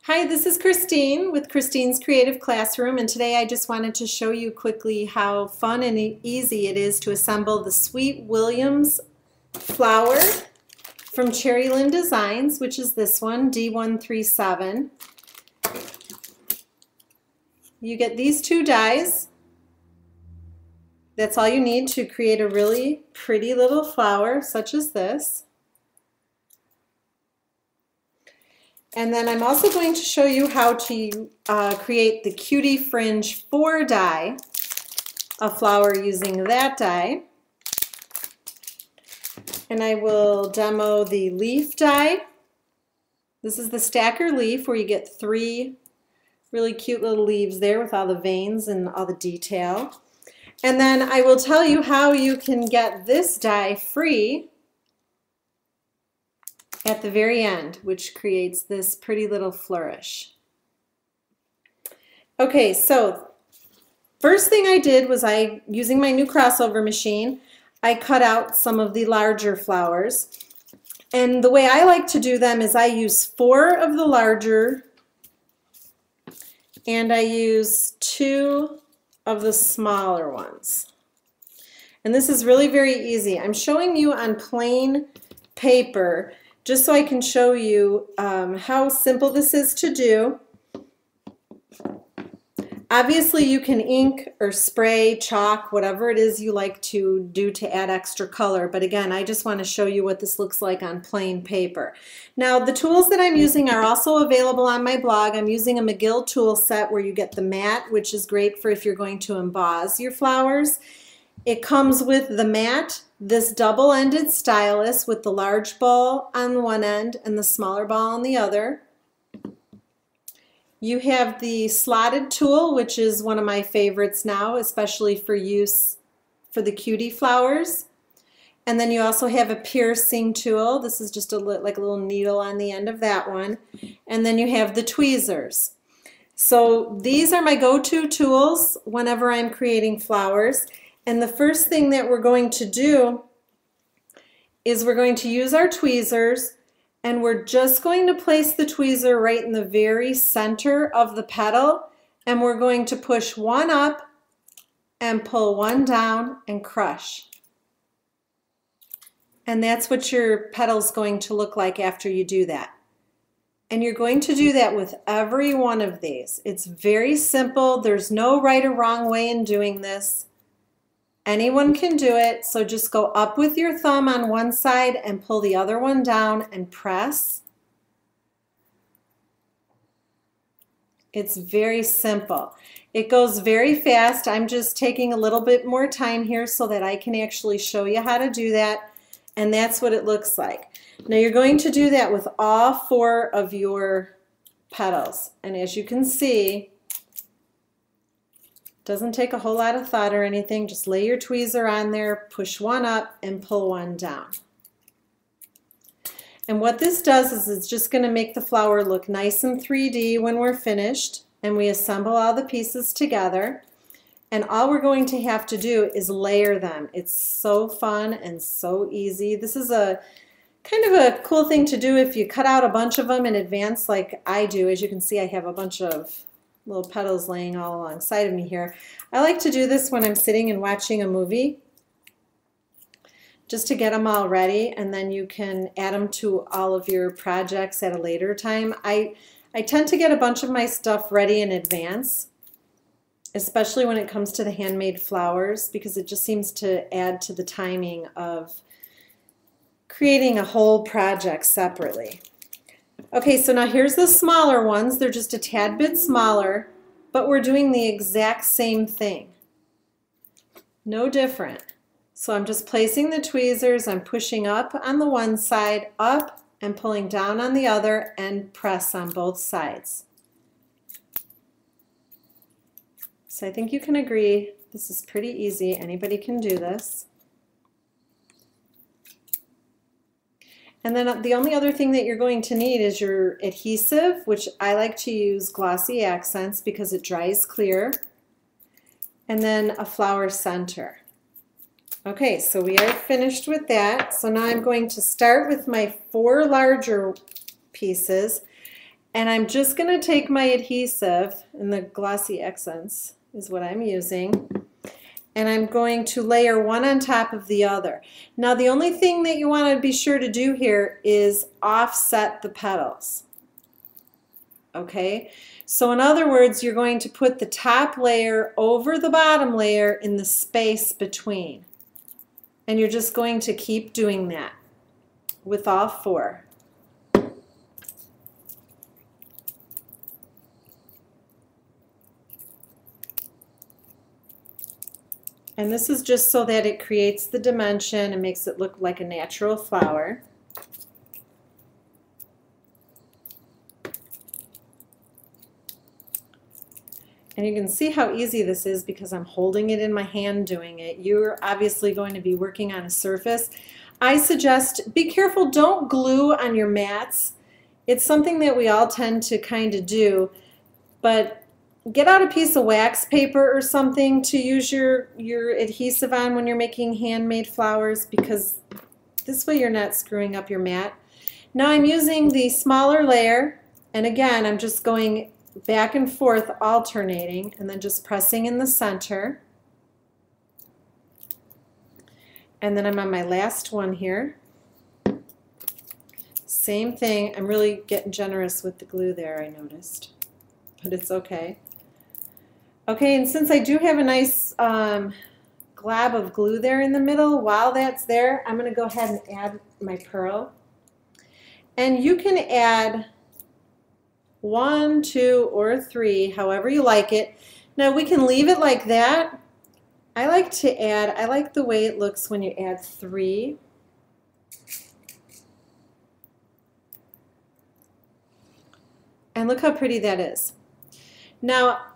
Hi, this is Christine with Christine's Creative Classroom, and today I just wanted to show you quickly how fun and easy it is to assemble the Sweet Williams flower from Cherry Lynn Designs, which is this one, D137. You get these two dies. That's all you need to create a really pretty little flower such as this. And then I'm also going to show you how to create the Cutie Fringe 4 die, a flower using that die. And I will demo the leaf die. This is the stacker leaf where you get 3 really cute little leaves there with all the veins and all the detail. And then I will tell you how you can get this die free at the very end, which creates this pretty little flourish. Okay, so first thing I did was using my new crossover machine, I cut out some of the larger flowers. And the way I like to do them is I use 4 of the larger and I use 2 of the smaller ones. And this is really very easy. I'm showing you on plain paper just so I can show you how simple this is to do. Obviously you can ink or spray, chalk, whatever it is you like to do to add extra color, but again I just want to show you what this looks like on plain paper. Now the tools that I'm using are also available on my blog. I'm using a McGill tool set where you get the mat, which is great for if you're going to emboss your flowers. It comes with the mat, this double-ended stylus with the large ball on one end and the smaller ball on the other. You have the slotted tool, which is one of my favorites now, especially for use for the cutie flowers. And then you also have a piercing tool. This is just like a little needle on the end of that one. And then you have the tweezers. So these are my go-to tools whenever I'm creating flowers. And the first thing that we're going to do is we're going to use our tweezers, and we're just going to place the tweezer right in the very center of the petal, and we're going to push one up and pull one down and crush. And that's what your petal's going to look like after you do that. And you're going to do that with every one of these. It's very simple. There's no right or wrong way in doing this. Anyone can do it, so just go up with your thumb on one side and pull the other one down and press. It's very simple. It goes very fast. I'm just taking a little bit more time here so that I can actually show you how to do that, and that's what it looks like. Now you're going to do that with all 4 of your petals, and as you can see, doesn't take a whole lot of thought or anything. Just lay your tweezer on there, push one up, and pull one down. And what this does is it's just going to make the flower look nice and 3D when we're finished, and we assemble all the pieces together. And all we're going to have to do is layer them. It's so fun and so easy. This is a kind of a cool thing to do if you cut out a bunch of them in advance like I do. As you can see, I have a bunch of little petals laying all alongside of me here. I like to do this when I'm sitting and watching a movie, just to get them all ready, and then you can add them to all of your projects at a later time. I tend to get a bunch of my stuff ready in advance, especially when it comes to the handmade flowers, because it just seems to add to the timing of creating a whole project separately. Okay, so now here's the smaller ones. They're just a tad bit smaller, but we're doing the exact same thing. No different. So I'm just placing the tweezers, I'm pushing up on the one side, up, and pulling down on the other, and press on both sides. So I think you can agree this is pretty easy. Anybody can do this. And then the only other thing that you're going to need is your adhesive, which I like to use Glossy Accents because it dries clear, and then a flower center. Okay, so we are finished with that. So now I'm going to start with my 4 larger pieces, And I'm just going to take my adhesive, and the glossy accents is what I'm using, and I'm going to layer one on top of the other. Now the only thing that you want to be sure to do here is offset the petals. Okay, so in other words, you're going to put the top layer over the bottom layer in the space between. And you're just going to keep doing that with all four. And this is just so that it creates the dimension and makes it look like a natural flower. And you can see how easy this is because I'm holding it in my hand doing it. You're obviously going to be working on a surface. I suggest be careful, don't glue on your mats. It's something that we all tend to kind of do, but get out a piece of wax paper or something to use your adhesive on when you're making handmade flowers, because this way you're not screwing up your mat. Now I'm using the smaller layer, and again I'm just going back and forth alternating and then just pressing in the center. And then I'm on my last one here. Same thing. I'm really getting generous with the glue there, I noticed, but it's okay. Okay, and since I do have a nice glob of glue there in the middle, while that's there, I'm going to go ahead and add my pearl. And you can add 1, 2, or 3, however you like it. Now we can leave it like that. I like to add, I like the way it looks when you add 3. And look how pretty that is. Now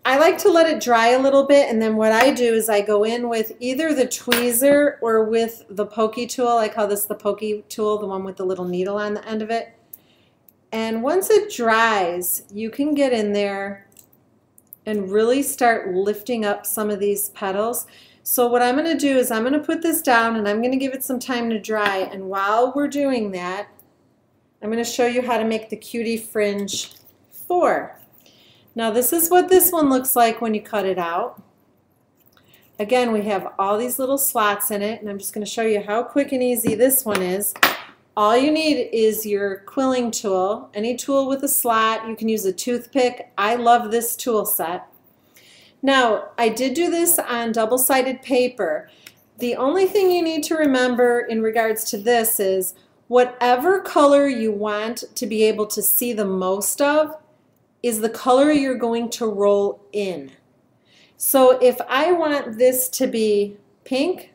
I like to let it dry a little bit, and then what I do is I go in with either the tweezer or with the pokey tool. I call this the pokey tool, the one with the little needle on the end of it. And once it dries, you can get in there and really start lifting up some of these petals. So what I'm going to do is I'm going to put this down and I'm going to give it some time to dry. And while we're doing that, I'm going to show you how to make the Cutie Fringe 4. Now this is what this one looks like when you cut it out. Again, we have all these little slots in it, and I'm just going to show you how quick and easy this one is. All you need is your quilling tool, any tool with a slot. You can use a toothpick. I love this tool set. Now, I did do this on double-sided paper. The only thing you need to remember in regards to this is whatever color you want to be able to see the most of is the color you're going to roll in. So if I want this to be pink,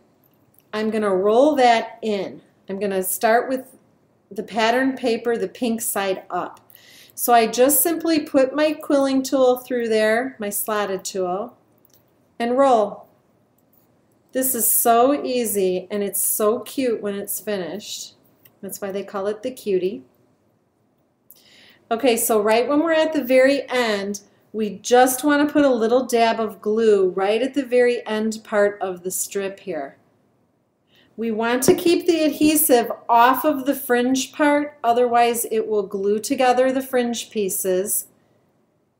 I'm going to roll that in. I'm going to start with the pattern paper, the pink side up. So I just simply put my quilling tool through there, my slotted tool, and roll. This is so easy, and it's so cute when it's finished. That's why they call it the Cutie. Okay, so right when we're at the very end, we just want to put a little dab of glue right at the very end part of the strip here. We want to keep the adhesive off of the fringe part, otherwise it will glue together the fringe pieces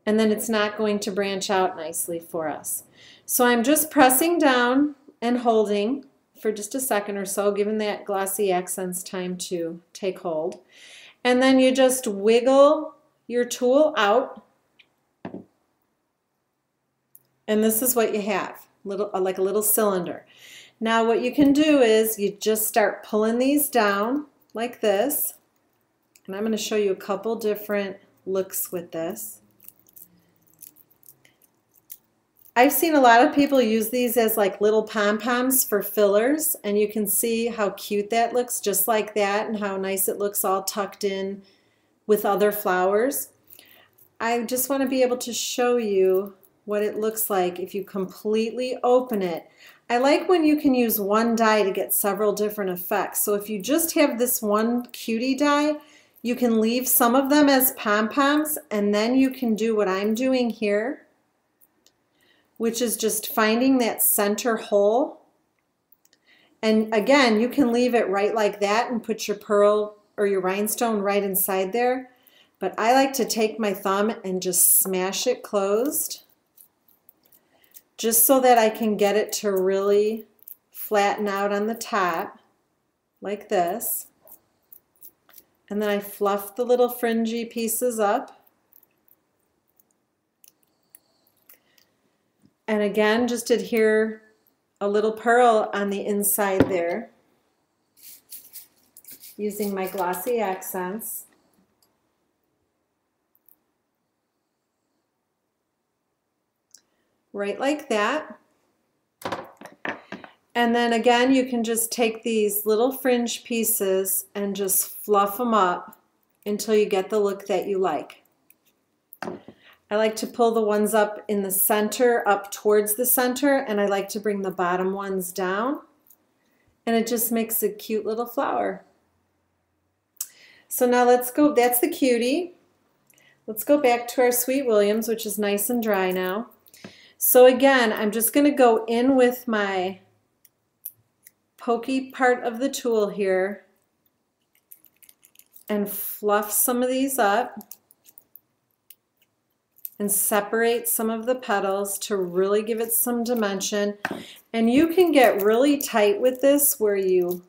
and then it's not going to branch out nicely for us. So I'm just pressing down and holding for just a second or so, giving that glossy accents time to take hold. And then you just wiggle your tool out, and this is what you have, like a little cylinder. Now what you can do is you just start pulling these down like this, and I'm going to show you a couple different looks with this. I've seen a lot of people use these as like little pom-poms for fillers, and you can see how cute that looks just like that and how nice it looks all tucked in with other flowers. I just want to be able to show you what it looks like if you completely open it. I like when you can use one die to get several different effects. So if you just have this one Cutie die, you can leave some of them as pom-poms, and then you can do what I'm doing here, which is just finding that center hole. And again, you can leave it right like that and put your pearl or your rhinestone right inside there. But I like to take my thumb and just smash it closed, just so that I can get it to really flatten out on the top, like this. And then I fluff the little fringy pieces up. And again, just adhere a little pearl on the inside there, using my glossy accents. Right like that. And then again, you can just take these little fringe pieces and just fluff them up until you get the look that you like. I like to pull the ones up in the center, up towards the center, and I like to bring the bottom ones down. And it just makes a cute little flower. So now let's go, that's the Cutie. Let's go back to our Sweet Williams, which is nice and dry now. So again, I'm just going to go in with my pokey part of the tool here and fluff some of these up and separate some of the petals to really give it some dimension. And you can get really tight with this where you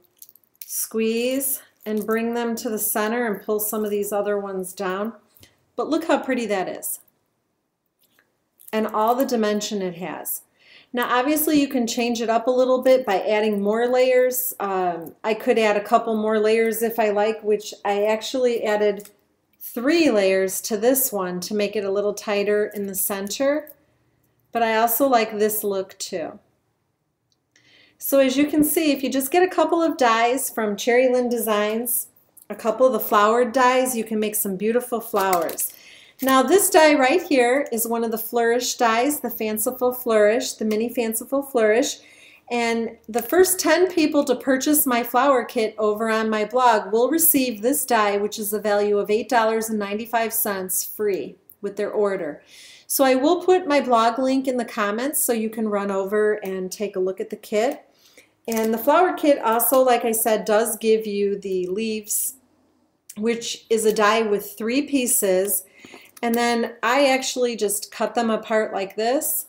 squeeze and bring them to the center and pull some of these other ones down. But look how pretty that is. And all the dimension it has. Now obviously you can change it up a little bit by adding more layers. I could add a couple more layers if I like, which I actually added 3 layers to this one to make it a little tighter in the center. But I also like this look too. So as you can see, if you just get a couple of dies from Cherry Lynn Designs, a couple of the flowered dies, you can make some beautiful flowers. Now this die right here is one of the Flourish dies, the Fanciful Flourish, the Mini Fanciful Flourish. And the first 10 people to purchase my flower kit over on my blog will receive this die, which is the value of $8.95 free with their order. So I will put my blog link in the comments so you can run over and take a look at the kit. And the flower kit also, like I said, does give you the leaves, which is a die with 3 pieces. And then I actually just cut them apart like this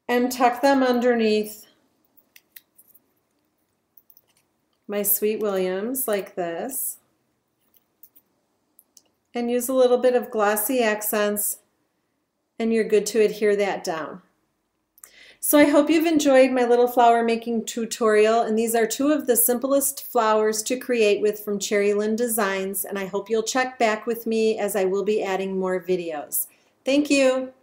and tuck them underneath my Sweet Williams like this, and use a little bit of glossy accents, and you're good to adhere that down. So I hope you've enjoyed my little flower making tutorial, and these are 2 of the simplest flowers to create with from Cherry Lynn Designs, and I hope you'll check back with me as I will be adding more videos. Thank you.